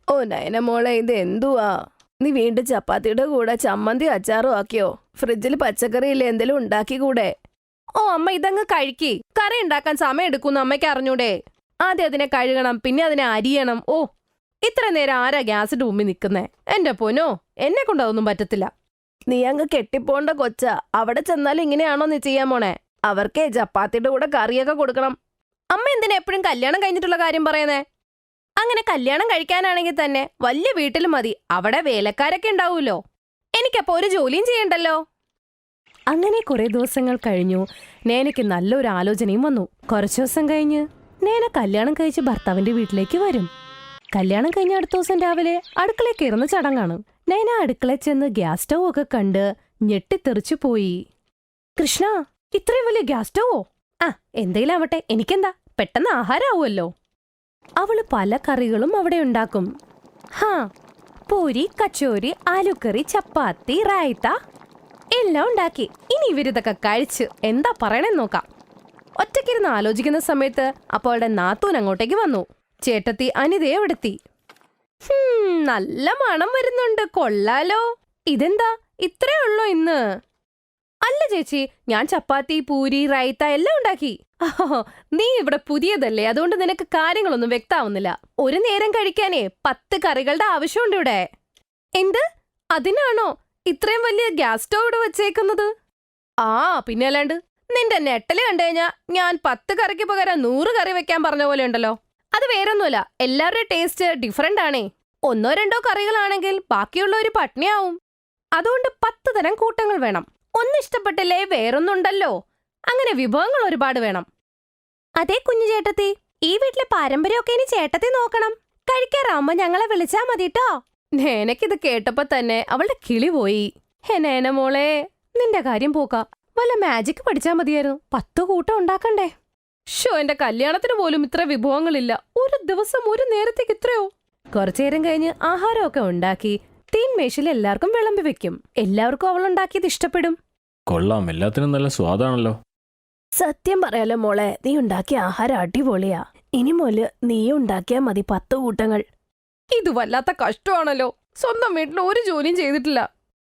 ഓ നയന മോളെ, ഇത് എന്തുവാ? നീ വീണ്ടും ചപ്പാത്തിയുടെ കൂടെ ചമ്മന്തി അച്ചാറും ആക്കിയോ? ഫ്രിഡ്ജിൽ പച്ചക്കറി ഇല്ലേ, എന്തെങ്കിലും ഉണ്ടാക്കിക്കൂടെ? ഓ അമ്മ, ഇതങ്ങ് കഴിക്കി. കറി ഉണ്ടാക്കാൻ സമയം എടുക്കൂന്ന് അമ്മയ്ക്ക് അറിഞ്ഞൂടെ? ആദ്യം അതിനെ കഴുകണം, പിന്നെ അതിനെ അരിയണം. ഓ, ഇത്ര നേരം ആരാ ഗ്യാസിന്റെ മുമ്പിൽ നിൽക്കുന്നേ? എന്റെ പൊന്നോ, എന്നെ കൊണ്ട് അതൊന്നും പറ്റത്തില്ല. നീ അങ്ങ് കെട്ടിപ്പോണ്ട കൊച്ച. അവിടെ ചെന്നാലും ഇങ്ങനെയാണോ നീ ചെയ്യാൻ പോണേ? അവർക്കേ ചപ്പാത്തിയുടെ കൂടെ കറിയൊക്കെ കൊടുക്കണം. അമ്മ എന്തിനാ എപ്പോഴും കല്യാണം കഴിഞ്ഞിട്ടുള്ള കാര്യം പറയുന്നേ? അങ്ങനെ കല്യാണം കഴിക്കാനാണെങ്കിൽ തന്നെ വലിയ വീട്ടിൽ മതി. അവിടെ വേലക്കാരൊക്കെ ഉണ്ടാവൂലോ. എനിക്കപ്പോ ഒരു ജോലിയും ചെയ്യണ്ടല്ലോ. അങ്ങനെ കുറെ ദിവസങ്ങൾ കഴിഞ്ഞു. നേനയ്ക്ക് നല്ലൊരു ആലോചനയും വന്നു. കുറച്ചു ദിവസം കഴിഞ്ഞ് നേന കല്യാണം കഴിച്ച് ഭർത്താവിന്റെ വീട്ടിലേക്ക് വരും. കല്യാണം കഴിഞ്ഞ അടുത്ത ദിവസം രാവിലെ അടുക്കളയിൽ കയറുന്ന ചടങ്ങാണ്. നേന അടുക്കളയിൽ ചെന്ന് ഗ്യാസ് സ്റ്റൗ ഒക്കെ കണ്ട് ഞെട്ടിത്തെറിച്ചു പോയി. കൃഷ്ണ, ഇത്രയും വലിയ ഗ്യാസ് സ്റ്റൗവോ? ആ, എന്തെങ്കിലും ആവട്ടെ, എനിക്കെന്താ, പെട്ടെന്ന് ആഹാരമാവുമല്ലോ. അവള് പല കറികളും അവിടെ ഉണ്ടാക്കും. ഹാ, പൂരി, കച്ചോരി, ആലുക്കറി, ചപ്പാത്തി, റായ്ത്ത എല്ലാം ഉണ്ടാക്കി. ഇനി ഇവരിതൊക്കെ കഴിച്ച് എന്താ പറയണെന്ന് നോക്കാം. ഒറ്റയ്ക്കിരുന്ന് ആലോചിക്കുന്ന സമയത്ത് അപ്പോൾ അവളുടെ നാത്തൂൻ അങ്ങോട്ടേക്ക് വന്നു. ചേട്ടത്തി അനിതയെ എവിടെത്തി? നല്ല മണം വരുന്നുണ്ട്, കൊള്ളാലോ. ഇതെന്താ ഇത്രേ ഉള്ളോ ഇന്ന്? അല്ല ചേച്ചി, ഞാൻ ചപ്പാത്തി, പൂരി, റൈത്ത എല്ലാം ഉണ്ടാക്കി. ഓഹോ, നീ ഇവിടെ പുതിയതല്ലേ, അതുകൊണ്ട് നിനക്ക് കാര്യങ്ങളൊന്നും വ്യക്താവുന്നില്ല. ഒരു നേരം കഴിക്കാനേ 10 കറികളുടെ ആവശ്യമുണ്ട് ഇവിടെ. എന്ത്? അതിനാണോ ഇത്രയും വലിയ ഗ്യാസ് സ്റ്റൗ ഇവിടെ വെച്ചേക്കുന്നത്? ആ പിന്നെ അല്ലാണ്ട്, നിന്റെ നെട്ടല് കണ്ടുകഴിഞ്ഞാ ഞാൻ 10 കറിക്ക് പകരം 100 കറി വെക്കാൻ പറഞ്ഞ പോലെ ഉണ്ടല്ലോ. അത് വേറൊന്നുമല്ല, എല്ലാവരുടെ ടേസ്റ്റ് ഡിഫറെന്റ് ആണേ. 1-2 കറികളാണെങ്കിൽ ബാക്കിയുള്ളവര് പട്ടിണിയാവും. അതുകൊണ്ട് 10 തരം കൂട്ടങ്ങൾ വേണം. ഒന്നിഷ്ടപ്പെട്ടില്ലേ വേറൊന്നുണ്ടല്ലോ. അങ്ങനെ വിഭവങ്ങൾ ഒരുപാട് വേണം. അതേ കുഞ്ഞു ചേട്ടത്തി, ഈ വീട്ടിലെ പാരമ്പര്യമൊക്കെ ഇനി ചേട്ടത്തി നോക്കണം. കഴിക്കാറാവുമ്പോ ഞങ്ങളെ വിളിച്ചാ മതിട്ടോ. നേനക്കിത് കേട്ടപ്പോ തന്നെ അവളുടെ കിളി പോയി. ഹേ നേന മോളെ, നിന്റെ കാര്യം പോക്ക. വല്ല മാജിക് പഠിച്ചാ മതിയായിരുന്നു. 10 കൂട്ടം ഉണ്ടാക്കണ്ടേ? ഷോ, എന്റെ കല്യാണത്തിന് പോലും ഇത്ര വിഭവങ്ങളില്ല. ഒരു ദിവസം ഒരു നേരത്തേക്ക് ഇത്രയോ? കുറച്ചേരം കഴിഞ്ഞ് ആഹാരമൊക്കെ ഉണ്ടാക്കി തീൻമേശയിൽ എല്ലാവർക്കും വിളമ്പി വെക്കും. എല്ലാവർക്കും അവളുണ്ടാക്കിയത് ഇഷ്ടപ്പെടും. കൊള്ളാം, എല്ലാത്തിനും നല്ല സ്വാദാണല്ലോ. സത്യം പറയാലോ മോളെ, നീ ഉണ്ടാക്കിയ ആഹാരം അടിപൊളിയാ. ഇനി മുതല് നീ ഉണ്ടാക്കിയാ മതി 10 കൂട്ടങ്ങൾ. ഇത് വല്ലാത്ത കഷ്ടമാണല്ലോ. സ്വന്തം വീട്ടിൽ ഒരു ജോലിയും ചെയ്തിട്ടില്ല.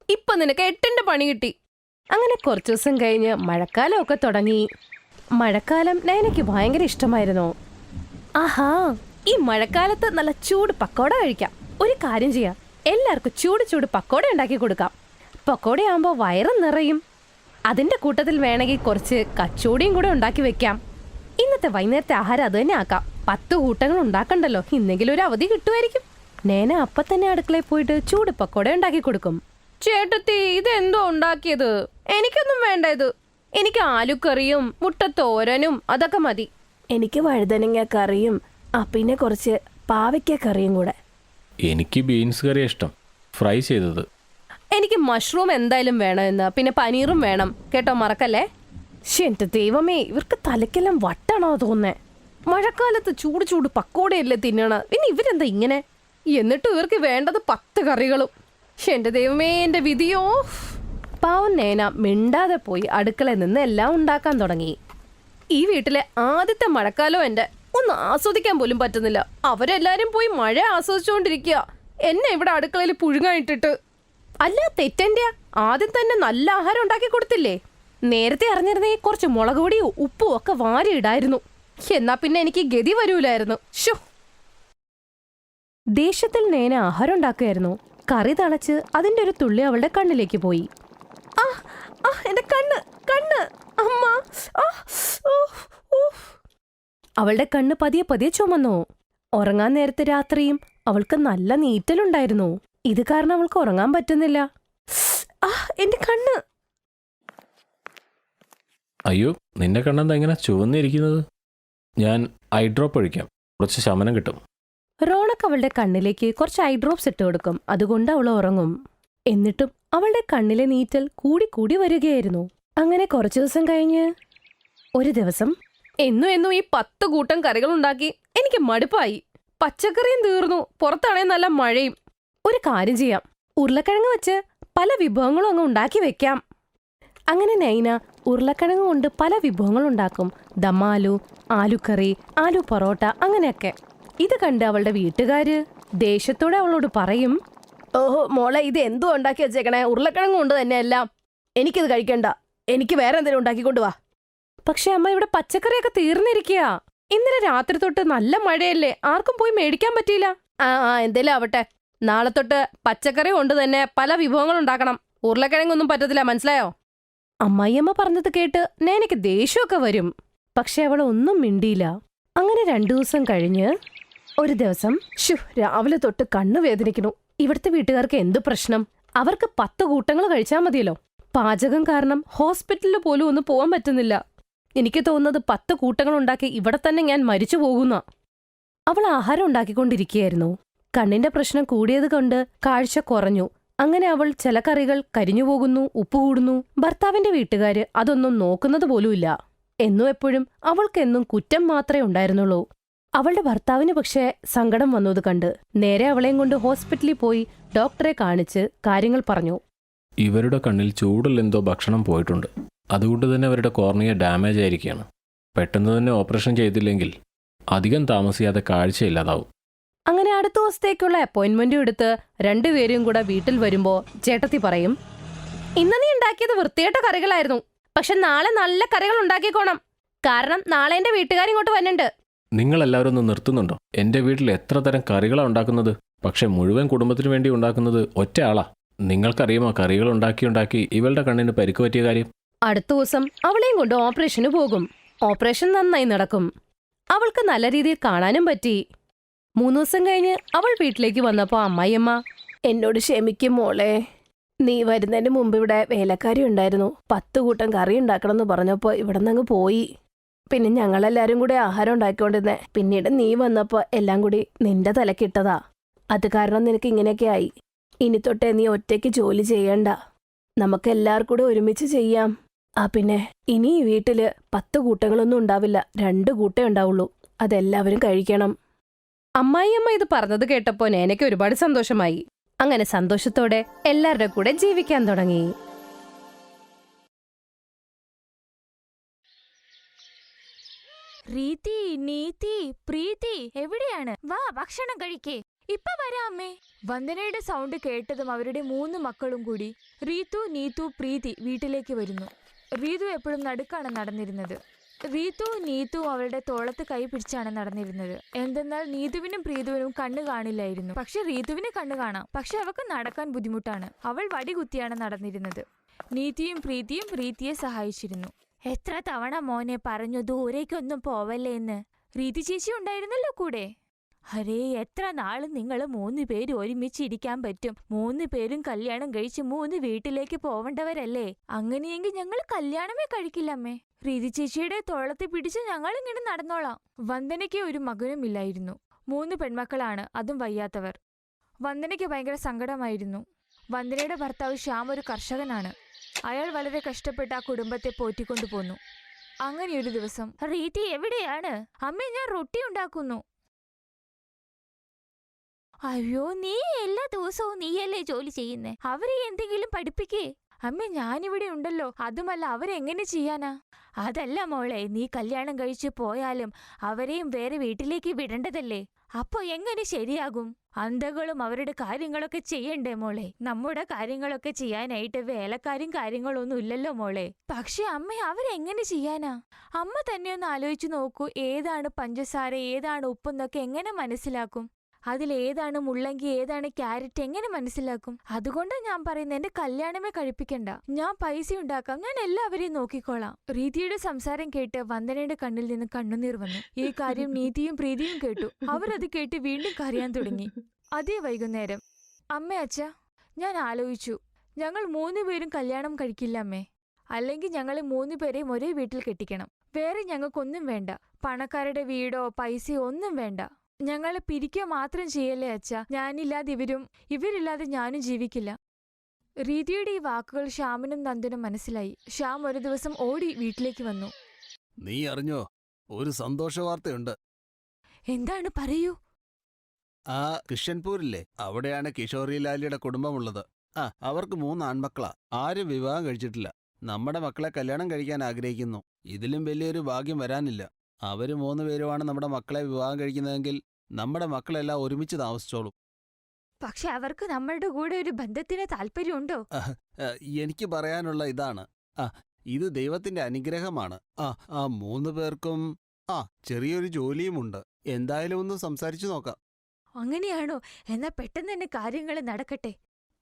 ഇപ്പൊ നിനക്ക് 8ന്റെ പണി കിട്ടി. അങ്ങനെ കുറച്ചു ദിവസം കഴിഞ്ഞ് മഴക്കാലമൊക്കെ തുടങ്ങി. മഴക്കാലം നയനയ്ക്ക് ഭയങ്കര ഇഷ്ടമായിരുന്നു. ആഹാ, ഈ മഴക്കാലത്ത് നല്ല ചൂട് പക്കോട കഴിക്കാം. ഒരു കാര്യം ചെയ്യാം, എല്ലാവർക്കും ചൂട് ചൂട് പക്കോട ഉണ്ടാക്കി കൊടുക്കാം. പക്കോടയാകുമ്പോ വയറും നിറയും. അതിന്റെ കൂട്ടത്തിൽ വേണമെങ്കിൽ കുറച്ച് കച്ചോടിയും കൂടെ ഉണ്ടാക്കി വെക്കാം. ഇന്നത്തെ വൈകുന്നേരത്തെ ആഹാരം അത് തന്നെ ആക്കാം. 10 കൂട്ടങ്ങൾ ഉണ്ടാക്കണ്ടല്ലോ, ഇന്നെങ്കിലും ഒരു അവധി കിട്ടുമായിരിക്കും. നേന അപ്പൊ തന്നെ അടുക്കളയിൽ പോയിട്ട് ചൂട് പക്കോട ഉണ്ടാക്കി കൊടുക്കും. ചേട്ടത്തി, ഇതെന്തോ ഉണ്ടാക്കിയത്? എനിക്കൊന്നും വേണ്ട ഇത്. എനിക്ക് ആലുക്കറിയും മുട്ടത്തോരനും അതൊക്കെ മതി. എനിക്ക് വഴുതനങ്ങ കറിയും പിന്നെ കുറച്ച് പാവയ്ക്ക കറിയും കൂടെ. എനിക്ക് ബീൻസ് കറി ഇഷ്ടം, ഫ്രൈ ചെയ്തത്. എനിക്ക് മഷ്റൂം എന്തായാലും വേണമെന്ന്, പിന്നെ പനീറും വേണം കേട്ടോ, മറക്കല്ലേ. എന്റെ ദൈവമേ, ഇവർക്ക് തലക്കെല്ലാം വട്ടാണോ തോന്നേ? മഴക്കാലത്ത് ചൂട് ചൂട് പക്കോടയല്ലേ തിന്നണ, പിന്നെ ഇവരെന്താ ഇങ്ങനെ? എന്നിട്ടും ഇവർക്ക് വേണ്ടത് 10 കറികളും. എന്റെ ദൈവമേ, എന്റെ വിധിയോ. പാവം നേന മിണ്ടാതെ പോയി അടുക്കളയിൽ നിന്ന് എല്ലാം ഉണ്ടാക്കാൻ തുടങ്ങി. ഈ വീട്ടിലെ ആദ്യത്തെ മഴക്കാലം എന്റെ ഒന്ന് ആസ്വദിക്കാൻ പോലും പറ്റുന്നില്ല. അവരെല്ലാരും പോയി മഴ ആസ്വദിച്ചുകൊണ്ടിരിക്കുക, എന്നെ ഇവിടെ അടുക്കളയിൽ പുഴുങ്ങായിട്ടിട്ട്. അല്ല, തെറ്റെന്റെയാ. ആദ്യം തന്നെ നല്ല ആഹാരം ഉണ്ടാക്കി കൊടുത്തില്ലേ? നേരത്തെ അറിഞ്ഞിരുന്നേ കുറച്ച് മുളക് പൊടിയും ഉപ്പും ഒക്കെ വാരിയിടായിരുന്നു. എന്നാ പിന്നെ എനിക്ക് ഗതി വരൂലായിരുന്നു. ഷോ, ദേഷ്യത്തിൽ നേന ആഹാരം ഉണ്ടാക്കുകയായിരുന്നു. കറി തളച്ച് അതിന്റെ ഒരു തുള്ളി അവളുടെ കണ്ണിലേക്ക് പോയി. എന്റെ കണ്ണ് കണ്ണ് അമ്മ. അവളുടെ കണ്ണ് പതിയെ പതിയെ ചുമന്നു. ഉറങ്ങാൻ നേരത്തെ രാത്രിയും അവൾക്ക് നല്ല നീറ്റലുണ്ടായിരുന്നു. ഇത് കാരണം അവൾക്ക് ഉറങ്ങാൻ പറ്റുന്നില്ല. എന്റെ കണ്ണ്. അയ്യോ, നിന്റെ കണ്ണെന്താ ഇങ്ങനെ ചുവന്നിരിക്കുന്നത്? ഞാൻ ഐ ഡ്രോപ്പ് ഒഴിക്കാം, കുറച്ച് ശമനം കിട്ടും. റോണക്ക് അവളുടെ കണ്ണിലേക്ക് കുറച്ച് ഐ ഡ്രോപ്സ് ഇട്ട് കൊടുക്കും. അതുകൊണ്ട് അവൾ ഉറങ്ങും. എന്നിട്ടും അവളുടെ കണ്ണിലെ നീറ്റൽ കൂടി വരികയായിരുന്നു. അങ്ങനെ കുറച്ചു ദിവസം കഴിഞ്ഞ് ഒരു ദിവസം, എന്നും ഈ 10 കൂട്ടം കറികൾ ഉണ്ടാക്കി എനിക്ക് മടുപ്പായി. പച്ചക്കറിയും തീർന്നു, പുറത്താണേ നല്ല മഴയും. ഒരു കാര്യം ചെയ്യാം, ഉരുളക്കിഴങ്ങ് വെച്ച് പല വിഭവങ്ങളും അങ്ങ് ഉണ്ടാക്കി വെക്കാം. അങ്ങനെ നൈന ഉരുളക്കിഴങ്ങ് കൊണ്ട് പല വിഭവങ്ങൾ ഉണ്ടാക്കും. ദമാലു, ആലുക്കറി, ആലു പൊറോട്ട, അങ്ങനെയൊക്കെ. ഇത് കണ്ട് അവളുടെ വീട്ടുകാര്, ദേഷ്യത്തോടെ അവളോട് പറയും, ഓഹോ മോളെ, ഇത് എന്തോ ഉണ്ടാക്കി വെച്ചേക്കണേ, ഉരുളക്കിഴങ്ങ് കൊണ്ട് തന്നെ എല്ലാം. എനിക്കിത് കഴിക്കണ്ട, എനിക്ക് വേറെ എന്തെങ്കിലും ഉണ്ടാക്കിക്കൊണ്ട് വാ. പക്ഷെ അമ്മ, ഇവിടെ പച്ചക്കറിയൊക്കെ തീർന്നിരിക്കുക. ഇന്നലെ രാത്രി തൊട്ട് നല്ല മഴയല്ലേ, ആർക്കും പോയി മേടിക്കാൻ പറ്റിയില്ല. ആ എന്തേലും ആവട്ടെ, നാളെ തൊട്ട് പച്ചക്കറി കൊണ്ട് തന്നെ പല വിഭവങ്ങൾ ഉണ്ടാക്കണം. ഉരുളക്കിഴങ്ങൊന്നും പറ്റത്തില്ല, മനസ്സിലായോ? അമ്മായിയമ്മ പറഞ്ഞത് കേട്ട് നേനയ്ക്ക് ദേഷ്യമൊക്കെ വരും. പക്ഷെ അവൾ ഒന്നും മിണ്ടിയില്ല. അങ്ങനെ 2 ദിവസം കഴിഞ്ഞ് ഒരു ദിവസം, രാവിലെ തൊട്ട് കണ്ണു വേദനിക്കണു. ഇവിടുത്തെ വീട്ടുകാർക്ക് എന്തു പ്രശ്നം? അവർക്ക് 10 കൂട്ടങ്ങൾ കഴിച്ചാൽ മതിയല്ലോ. പാചകം കാരണം ഹോസ്പിറ്റലിൽ പോലും ഒന്ന് പോകാൻ പറ്റുന്നില്ല. എനിക്ക് തോന്നുന്നത് 10 കൂട്ടങ്ങൾ ഉണ്ടാക്കി ഇവിടെ തന്നെ ഞാൻ മരിച്ചു പോകുന്ന. അവൾ ആഹാരം ഉണ്ടാക്കിക്കൊണ്ടിരിക്കുകയായിരുന്നു. കണ്ണിന്റെ പ്രശ്നം കൂടിയത് കൊണ്ട് കാഴ്ച കുറഞ്ഞു. അങ്ങനെ അവൾ ചില കറികൾ കരിഞ്ഞു പോകുന്നു, ഉപ്പ് കൂടുന്നു. ഭർത്താവിന്റെ വീട്ടുകാര് അതൊന്നും നോക്കുന്നത് പോലുമില്ല. എന്നും എപ്പോഴും അവൾക്കെന്നും കുറ്റം മാത്രമേ ഉണ്ടായിരുന്നുള്ളൂ. അവളുടെ ഭർത്താവിന് പക്ഷേ സങ്കടം വന്നത് കണ്ട് നേരെ അവളെയും കൊണ്ട് ഹോസ്പിറ്റലിൽ പോയി ഡോക്ടറെ കാണിച്ച് കാര്യങ്ങൾ പറഞ്ഞു. ഇവരുടെ കണ്ണിൽ ചൂടിൽ എന്തോ ഭക്ഷണം പോയിട്ടുണ്ട്. അതുകൊണ്ട് തന്നെ അവരുടെ കോർണിയ ഡാമേജ് ആയിരിക്കുകയാണ്. പെട്ടെന്ന് തന്നെ ഓപ്പറേഷൻ ചെയ്തില്ലെങ്കിൽ അധികം താമസിയാതെ കാഴ്ചയില്ലാതാവും. അങ്ങനെ അടുത്ത ദിവസത്തേക്കുള്ള അപ്പോയിന്റ്മെന്റും എടുത്ത് 2 പേരും കൂടെ വീട്ടിൽ വരുമ്പോ ചേട്ടത്തി പറയും, ഇന്ന് നീ ഉണ്ടാക്കിയത് വൃത്തികെട്ട കറികളായിരുന്നു. പക്ഷെ നാളെ നല്ല കറികൾ ഉണ്ടാക്കിക്കോണം. കാരണം നാളെ എന്റെ വീട്ടുകാരിങ്ങോട്ട് വന്നിട്ടുണ്ട്. നിങ്ങളെല്ലാവരും ഒന്ന് നിർത്തുന്നുണ്ടോ? എൻ്റെ വീട്ടിൽ എത്ര തരം കറികളാണ് ഉണ്ടാക്കുന്നത്. പക്ഷെ മുഴുവൻ കുടുംബത്തിന് വേണ്ടി ഉണ്ടാക്കുന്നത് ഒറ്റ ആളാ. നിങ്ങൾക്കറിയുമോ കറികൾ ഉണ്ടാക്കി ഇവളുടെ കണ്ണിന് പരിക്ക് പറ്റിയ കാര്യം? അടുത്ത ദിവസം അവളെയും കൊണ്ട് ഓപ്പറേഷന് പോകും. ഓപ്പറേഷൻ നന്നായി നടക്കും. അവൾക്ക് നല്ല രീതിയിൽ കാണാനും പറ്റി. 3 ദിവസം കഴിഞ്ഞ് അവൾ വീട്ടിലേക്ക് വന്നപ്പോ അമ്മായിയമ്മ, എന്നോട് ക്ഷമിക്കും മോളെ, നീ വരുന്നതിന് മുമ്പ് ഇവിടെ വേലക്കാരി ഉണ്ടായിരുന്നു. 10 കൂട്ടം കറി ഉണ്ടാക്കണമെന്ന് പറഞ്ഞപ്പോ ഇവിടെ നിന്ന് പോയി. പിന്നെ ഞങ്ങളെല്ലാരും കൂടെ ആഹാരം ഉണ്ടാക്കിക്കൊണ്ടിരുന്നേ. പിന്നീട് നീ വന്നപ്പോ എല്ലാം കൂടി നിന്റെ തലക്കിട്ടതാ. അത് കാരണം നിനക്ക് ഇങ്ങനെയൊക്കെ ആയി. ഇനി തൊട്ടേ നീ ഒറ്റയ്ക്ക് ജോലി ചെയ്യണ്ട. നമുക്ക് എല്ലാവർക്കും കൂടെ ഒരുമിച്ച് ചെയ്യാം. പിന്നെ ഇനി ഈ വീട്ടില് 10 കൂട്ടങ്ങളൊന്നും ഉണ്ടാവില്ല, 2 കൂട്ടേ ഉണ്ടാവുള്ളൂ. അതെല്ലാവരും കഴിക്കണം. അമ്മായിയമ്മ ഇത് പറഞ്ഞത് കേട്ടപ്പോ നേനയ്ക്ക് ഒരുപാട് സന്തോഷമായി. അങ്ങനെ സന്തോഷത്തോടെ എല്ലാവരുടെ കൂടെ ജീവിക്കാൻ തുടങ്ങി. റീതി, നീതി, പ്രീതി എവിടെയാണ്? വാ, ഭക്ഷണം കഴിക്കേ. ഇപ്പൊ വരാം അമ്മേ. വന്ദനയുടെ സൗണ്ട് കേട്ടതും അവരുടെ 3 മക്കളും കൂടി റീതു, നീതു, പ്രീതി വീട്ടിലേക്ക് വരുന്നു. റീതു എപ്പോഴും നടുക്കാണ് നടന്നിരുന്നത്. റീതു, നീതു അവളുടെ തോളത്ത് കൈ പിടിച്ചാണ് നടന്നിരുന്നത്. എന്തെന്നാൽ നീതുവിനും പ്രീതുവിനും കണ്ണു കാണില്ലായിരുന്നു. പക്ഷെ റീതുവിന് കണ്ണു കാണാം. പക്ഷെ അവൾക്ക് നടക്കാൻ ബുദ്ധിമുട്ടാണ്. അവൾ വടികുത്തിയാണ് നടന്നിരുന്നത്. നീതിയും പ്രീതിയും റീതിയെ സഹായിച്ചിരുന്നു. എത്ര തവണ മോനെ പറഞ്ഞു ദൂരേക്കൊന്നും പോവല്ലേ എന്ന്. റീതി ചേച്ചി ഉണ്ടായിരുന്നല്ലോ കൂടെ. ഹരേ, എത്ര നാള് നിങ്ങൾ 3 പേര് ഒരുമിച്ചിരിക്കാൻ പറ്റും? 3 പേരും കല്യാണം കഴിച്ച് 3 വീട്ടിലേക്ക് പോവേണ്ടവരല്ലേ? അങ്ങനെയെങ്കിൽ ഞങ്ങൾ കല്യാണമേ കഴിക്കില്ലമ്മേ. റീതി ചേച്ചിയുടെ തോളത്തെ പിടിച്ച് ഞങ്ങൾ ഇങ്ങനെ നടന്നോളാം. വന്ദനയ്ക്ക് ഒരു മകനും ഇല്ലായിരുന്നു. 3 പെൺമക്കളാണ്, അതും വയ്യാത്തവർ. വന്ദനയ്ക്ക് ഭയങ്കര സങ്കടമായിരുന്നു. വന്ദനയുടെ ഭർത്താവ് ശ്യാം ഒരു കർഷകനാണ്. അയാൾ വളരെ കഷ്ടപ്പെട്ട് ആ കുടുംബത്തെ പോറ്റിക്കൊണ്ടു പോന്നു. അങ്ങനെ ഒരു ദിവസം, റീതി എവിടെയാണ്? അമ്മേ, ഞാൻ റൊട്ടി ഉണ്ടാക്കുന്നു. അയ്യോ, നീ എല്ലാ ദിവസവും നീയല്ലേ ജോലി ചെയ്യുന്നേ? അവരെ എന്തെങ്കിലും പഠിപ്പിക്കേ. അമ്മേ, ഞാനിവിടെ ഉണ്ടല്ലോ. അതുമല്ല, അവരെങ്ങനെ ചെയ്യാനാ? അതല്ല മോളെ, നീ കല്യാണം കഴിച്ചു പോയാലും അവരെയും വേറെ വീട്ടിലേക്ക് വിടേണ്ടതല്ലേ? അപ്പൊ എങ്ങനെ ശരിയാകും? അന്തകളും അവരുടെ കാര്യങ്ങളൊക്കെ ചെയ്യണ്ടേ മോളെ? നമ്മുടെ കാര്യങ്ങളൊക്കെ ചെയ്യാനായിട്ട് വേലക്കാരും കാര്യങ്ങളൊന്നും ഇല്ലല്ലോ മോളെ. പക്ഷെ അമ്മ, അവരെങ്ങനെ ചെയ്യാനാ? അമ്മ തന്നെ ഒന്ന് ആലോചിച്ചു നോക്കൂ. ഏതാണ് പഞ്ചസാര, ഏതാണ് ഉപ്പെന്നൊക്കെ എങ്ങനെ മനസ്സിലാക്കും? അതിലേതാണ് മുള്ളങ്കി, ഏതാണ് ക്യാരറ്റ് എങ്ങനെ മനസ്സിലാക്കും? അതുകൊണ്ടാ ഞാൻ പറയുന്നത്, എന്റെ കല്യാണമേ കഴിപ്പിക്കണ്ട. ഞാൻ പൈസ ഉണ്ടാക്കാം, ഞാൻ എല്ലാവരെയും നോക്കിക്കോളാം. റീതിയുടെ സംസാരം കേട്ട് വന്ദനയുടെ കണ്ണിൽ നിന്ന് കണ്ണുനീർ വന്നു. ഈ കാര്യം നീതിയും പ്രീതിയും കേട്ടു. അവരത് കേട്ട് വീണ്ടും കരയാൻ തുടങ്ങി. അതേ വൈകുന്നേരം, അമ്മേ, അച്ഛ, ഞാൻ ആലോചിച്ചു. ഞങ്ങൾ 3 പേരും കല്യാണം കഴിക്കില്ല അമ്മേ. അല്ലെങ്കിൽ ഞങ്ങൾ 3 പേരെയും ഒരേ വീട്ടിൽ കെട്ടിക്കണം. വേറെ ഞങ്ങൾക്കൊന്നും വേണ്ട. പണക്കാരുടെ വീടോ പൈസയോ ഒന്നും വേണ്ട. ഞങ്ങളെ പിരിക്കുക മാത്രം ചെയ്യല്ലേ അച്ഛ. ഞാനില്ലാതെ ഇവരും, ഇവരില്ലാതെ ഞാനും ജീവിക്കില്ല. റീതിയുടെ ഈ വാക്കുകൾ ശ്യാമിനും നന്ദനും മനസ്സിലായി. ശ്യാം ഒരു ദിവസം ഓടി വീട്ടിലേക്ക് വന്നു. നീ അറിഞ്ഞോ, ഒരു സന്തോഷ വാർത്തയുണ്ട്. എന്താണ്, പറയൂ. ആ കിഷൻപൂരില്ലേ, അവിടെയാണ് കിഷോറി ലാലിയുടെ കുടുംബമുള്ളത്. അവർക്ക് 3 ആൺമക്കളാ. ആരും വിവാഹം കഴിച്ചിട്ടില്ല. നമ്മുടെ മക്കളെ കല്യാണം കഴിക്കാൻ ആഗ്രഹിക്കുന്നു. ഇതിലും വലിയൊരു ഭാഗ്യം വരാനില്ല. അവര് 3 പേരുമാണ് നമ്മുടെ മക്കളെ വിവാഹം കഴിക്കുന്നതെങ്കിൽ നമ്മുടെ മക്കളെല്ലാം ഒരുമിച്ച് താമസിച്ചോളും. പക്ഷെ അവർക്ക് നമ്മളുടെ കൂടെ ഒരു ബന്ധത്തിന് താല്പര്യമുണ്ടോ? എനിക്ക് പറയാനുള്ള ഇതാണ്. ഇത് ദൈവത്തിന്റെ അനുഗ്രഹമാണ്. ആ 3 പേർക്കും ചെറിയൊരു ജോലിയുമുണ്ട്. എന്തായാലും ഒന്ന് സംസാരിച്ചു നോക്കാം. അങ്ങനെയാണോ? എന്നാ പെട്ടെന്ന് തന്നെ കാര്യങ്ങൾ നടക്കട്ടെ.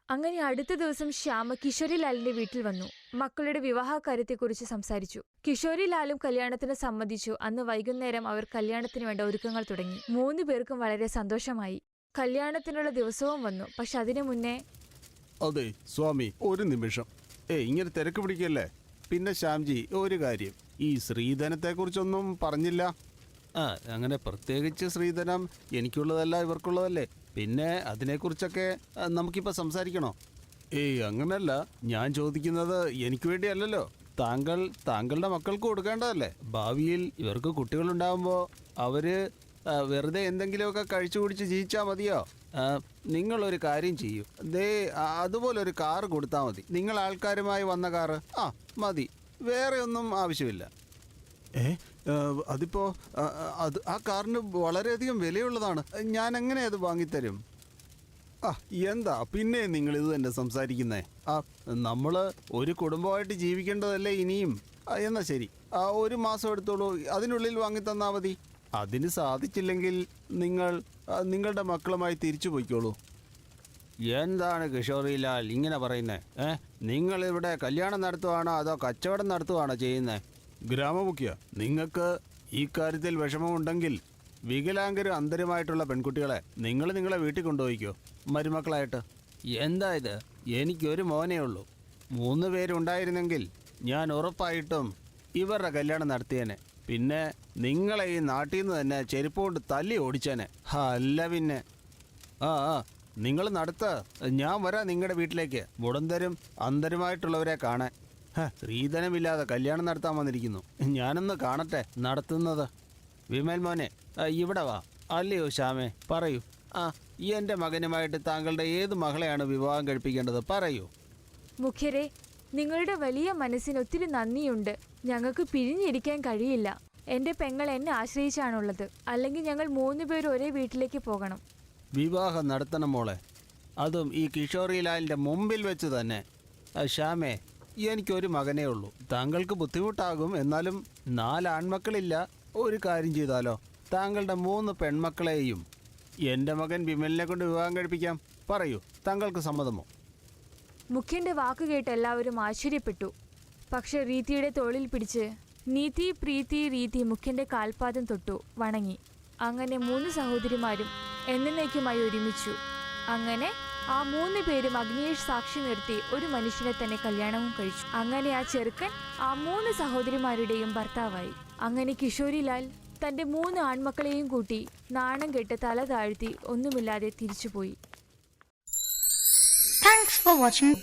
അങ്ങനെ അടുത്ത ദിവസം ശ്യാമ കിഷോരിലാലിന്റെ വീട്ടിൽ വന്നു. മക്കളുടെ വിവാഹകാര്യത്തെക്കുറിച്ച് സംസാരിച്ചു. കിഷോരിലാലും കല്യാണത്തിന് സമ്മതിച്ചു. അന്ന് വൈകുന്നേരം അവർ കല്യാണത്തിന് വേണ്ട ഒരുക്കങ്ങൾ തുടങ്ങി. 3 പേർക്കും വളരെ സന്തോഷമായി. കല്യാണത്തിനുള്ള ദിവസവും വന്നു. പക്ഷെ അതിനു മുന്നേ അതെ സ്വാമി, ഒരു നിമിഷം. ഇങ്ങനെ തിരക്ക് പിടിക്കല്ലേ. പിന്നെ ശ്യാംജി, ഒരു കാര്യം, ഈ സ്ത്രീധനത്തെക്കുറിച്ചൊന്നും പറഞ്ഞില്ല. അങ്ങനെ പ്രത്യേകിച്ച് സ്ത്രീധനം എനിക്കുള്ളതല്ല, ഇവർക്കുള്ളതല്ലേ. പിന്നെ അതിനെക്കുറിച്ചൊക്കെ നമുക്കിപ്പോൾ സംസാരിക്കണോ? അങ്ങനല്ല. ഞാൻ ചോദിക്കുന്നത് എനിക്ക് വേണ്ടിയല്ലല്ലോ. താങ്കളുടെ മക്കൾക്ക് കൊടുക്കേണ്ടതല്ലേ. ഭാവിയിൽ ഇവർക്ക് കുട്ടികളുണ്ടാകുമ്പോൾ അവര് വെറുതെ എന്തെങ്കിലുമൊക്കെ കഴിച്ചു കുടിച്ച് ജീവിച്ചാൽ മതിയോ? നിങ്ങളൊരു കാര്യം ചെയ്യൂ. അതുപോലൊരു കാറ് കൊടുത്താൽ മതി. നിങ്ങൾ ആൾക്കാരുമായി വന്ന കാറ് മതി, വേറെ ഒന്നും ആവശ്യമില്ല. അതിപ്പോ ആ കാറിന് വളരെയധികം വിലയുള്ളതാണ്. ഞാൻ എങ്ങനെ അത് വാങ്ങിത്തരും? എന്താ പിന്നെ നിങ്ങൾ ഇത് തന്നെ സംസാരിക്കുന്നേ? നമ്മള് ഒരു കുടുംബമായിട്ട് ജീവിക്കേണ്ടതല്ലേ ഇനിയും. എന്നാ ശരി, 1 മാസം എടുത്തോളൂ, അതിനുള്ളിൽ വാങ്ങിത്തന്നാ മതി. അതിന് സാധിച്ചില്ലെങ്കിൽ നിങ്ങളുടെ മക്കളുമായി തിരിച്ചു പോയിക്കോളൂ. എന്താണ് കിഷോറിലാൽ ഇങ്ങനെ പറയുന്നേ? നിങ്ങൾ ഇവിടെ കല്യാണം നടത്തുവാണോ അതോ കച്ചവടം നടത്തുവാണോ ചെയ്യുന്നേ? ഗ്രാമമുഖ്യ, നിങ്ങൾക്ക് ഈ കാര്യത്തിൽ വിഷമമുണ്ടെങ്കിൽ വികലാംഗരും അന്ധരുമായിട്ടുള്ള പെൺകുട്ടികളെ നിങ്ങളെ വീട്ടിൽ കൊണ്ടുപോയിക്കോ മരുമക്കളായിട്ട്. എന്താ ഇത്? എനിക്കൊരു മോനേ ഉള്ളൂ. 3 പേരുണ്ടായിരുന്നെങ്കിൽ ഞാൻ ഉറപ്പായിട്ടും ഇവരുടെ കല്യാണം നടത്തിയേനെ. പിന്നെ നിങ്ങളെ ഈ നാട്ടിൽ നിന്ന് തന്നെ ചെരുപ്പ് കൊണ്ട് തല്ലി ഓടിച്ചേനെ. അല്ല പിന്നെ. നിങ്ങൾ നടത്ത, ഞാൻ വരാം നിങ്ങളുടെ വീട്ടിലേക്ക്. മുടന്തരും അന്ധരുമായിട്ടുള്ളവരെ കാണാൻ. സ്ത്രീധനമില്ലാതെ കല്യാണം നടത്താൻ വന്നിരിക്കുന്നു. ഞാനൊന്ന് കാണട്ടെ നടത്തുന്നത്. വിമൽ മോനെ, ഇവിടെ വാ. അല്ലയോ ശ്യാമേ, പറയൂ. എൻ്റെ മകനുമായിട്ട് താങ്കളുടെ ഏത് മകളെയാണ് വിവാഹം കഴിപ്പിക്കേണ്ടത്? പറയൂ. മുഖ്യരെ, നിങ്ങളുടെ വലിയ മനസ്സിന് ഒത്തിരി നന്ദിയുണ്ട്. ഞങ്ങൾക്ക് പിരിഞ്ഞിരിക്കാൻ കഴിയില്ല. എന്റെ പെങ്ങൾ എന്നെ ആശ്രയിച്ചാണുള്ളത്. അല്ലെങ്കിൽ ഞങ്ങൾ 3 പേരും ഒരേ വീട്ടിലേക്ക് പോകണം. വിവാഹം നടത്തണം മോളെ, അതും ഈ കിഷോറിലാലിൻ്റെ മുമ്പിൽ വെച്ച് തന്നെ. ശ്യാമേ, എനിക്കൊരു മകനേ ഉള്ളൂ. താങ്കൾക്ക് ബുദ്ധിമുട്ടാകും, എന്നാലും 4 ആൺമക്കളില്ല. ഒരു കാര്യം ചെയ്താലോ, താങ്കളുടെ 3 പെൺമക്കളെയും എൻ്റെ മകൻ വിമലിനെ കൊണ്ട് വിവാഹം കഴിപ്പിക്കാം. പറയൂ, താങ്കൾക്ക് സമ്മതമോ? മുഖ്യന്റെ വാക്ക് കേട്ട് എല്ലാവരും ആശ്ചര്യപ്പെട്ടു. പക്ഷെ റീതിയുടെ തോളിൽ പിടിച്ച് നീതി പ്രീതി രീതി മുഖ്യന്റെ കാൽപാദം തൊട്ടു വണങ്ങി. അങ്ങനെ 3 സഹോദരിമാരും എന്നേക്കുമായി ഒരുമിച്ചു. അങ്ങനെ ആ 3 പേരും അഗ്നിയേഷ് സാക്ഷി നിർത്തി ഒരു മനുഷ്യനെ തന്നെ കല്യാണവും കഴിച്ചു. അങ്ങനെ ആ ചെറുക്കൻ ആ 3 സഹോദരിമാരുടെയും ഭർത്താവായി. അങ്ങനെ കിഷോരിലാൽ തന്റെ 3 ആൺമക്കളെയും കൂട്ടി നാണം കെട്ട് തല താഴ്ത്തി ഒന്നുമില്ലാതെ തിരിച്ചുപോയി. Thanks for watching.